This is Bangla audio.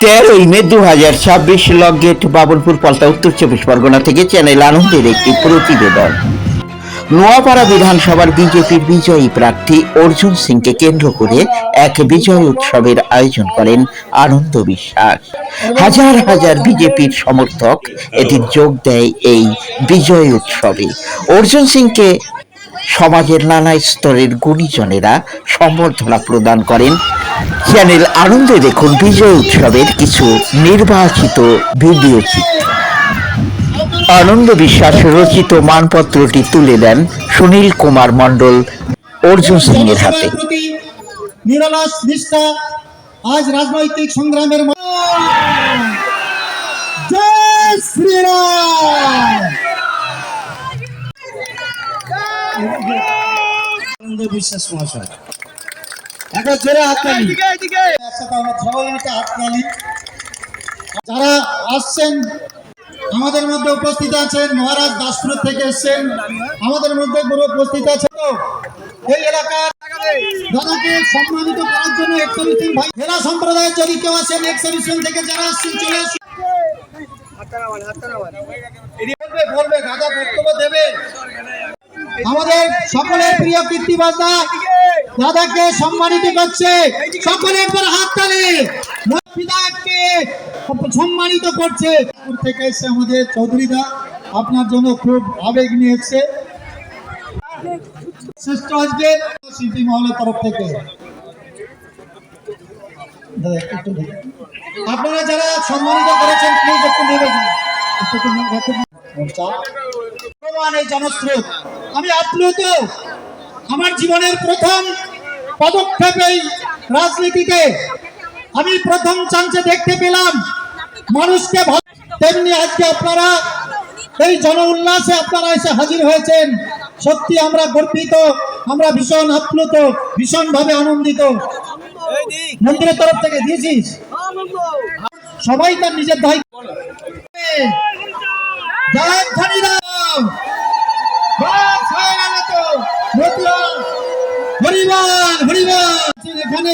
13 মে 2026 লগগেট বাবুলপুর পলতা উত্তর চব্বিশ পরগনা থেকে চ্যানেল আনন্দের একটি প্রতিবেদন। নোয়াপাড়া বিধানসভার বিজেপির বিজয়ী প্রার্থী অর্জুন সিংকে কেন্দ্র করে এক বিজয় উৎসবের আয়োজন করেন আনন্দ বিশ্বাস। হাজার হাজার বিজেপির সমর্থক এদিন যোগ দেয় এই বিজয় উৎসবে। অর্জুন সিংকে সমাজের নানা স্তরের গুণীজনেরা সম্বর্ধনা প্রদান করেন। চ্যানেল আনন্দে দেখুন বিজয় উৎসবের কিছু নির্বাচিত ভিডিও চিত্র। আনন্দ বিশ্বাস রচিত মানপত্রটি তুলে দেন সুনীল কুমার মণ্ডল অর্জুন সিং এর হাতে। নিরলস নিষ্ঠা আজ রাজনৈতিক সংগ্রামের জয় শ্রীরাম। আনন্দ বিশ্বাস মহাশয় একবার জোরে হাততালি, একসাথে আমরা সবাইকে হাততালি। যারা আসছেন আমাদের মধ্যে উপস্থিত আছেন, মহারাজ দাসপুর থেকে এসেছেন, আমাদের মধ্যে পুরো উপস্থিত আছে। তো এই এলাকার দাদাকে সম্মানিত করার জন্য এক্সিবিশন ভাই জেলা সম্প্রদায়ের যদি কেউ আসেন এক্সিবিশন থেকে যারা আসছেন চলে আসুন। বলবে দাদা বক্তব্য দেবে। আমাদের সকলের প্রিয় কীর্তিবাদা দাদাকে সম্মানিত করছে, সকলে একবার হাততালি। বিধায়ককে সম্মানিত করছে থেকে এসে আমাদের চৌধুরীদা আপনার জন্য খুব আবেগ নিয়ে এসছে। শ্রেষ্ঠ আজকে শিল্পী মহলের তরফ থেকে আপনারা যারা সম্মানিত করেছেন প্লিজ একটু নেমে যান। এই জনস্রোত আমি আপ্লুত। আমার জীবনের প্রথম পদক্ষেপ এই রাজনীতিতে আমি প্রথম চান্সে দেখতে পেলাম মানুষকে। তেমনি আজকে আপনারা এই জন উল্লাসে আপনারা এসে হাজির হয়েছেন। সত্যি আমরা গর্বিত, আমরা ভীষণ আপ্লুত, ভীষণ ভাবে আনন্দিত। মন্দিরের তরফ থেকে দিয়েছিস সবাই তার নিজের দায়িত্ব। হরিবল হরিবল এখানে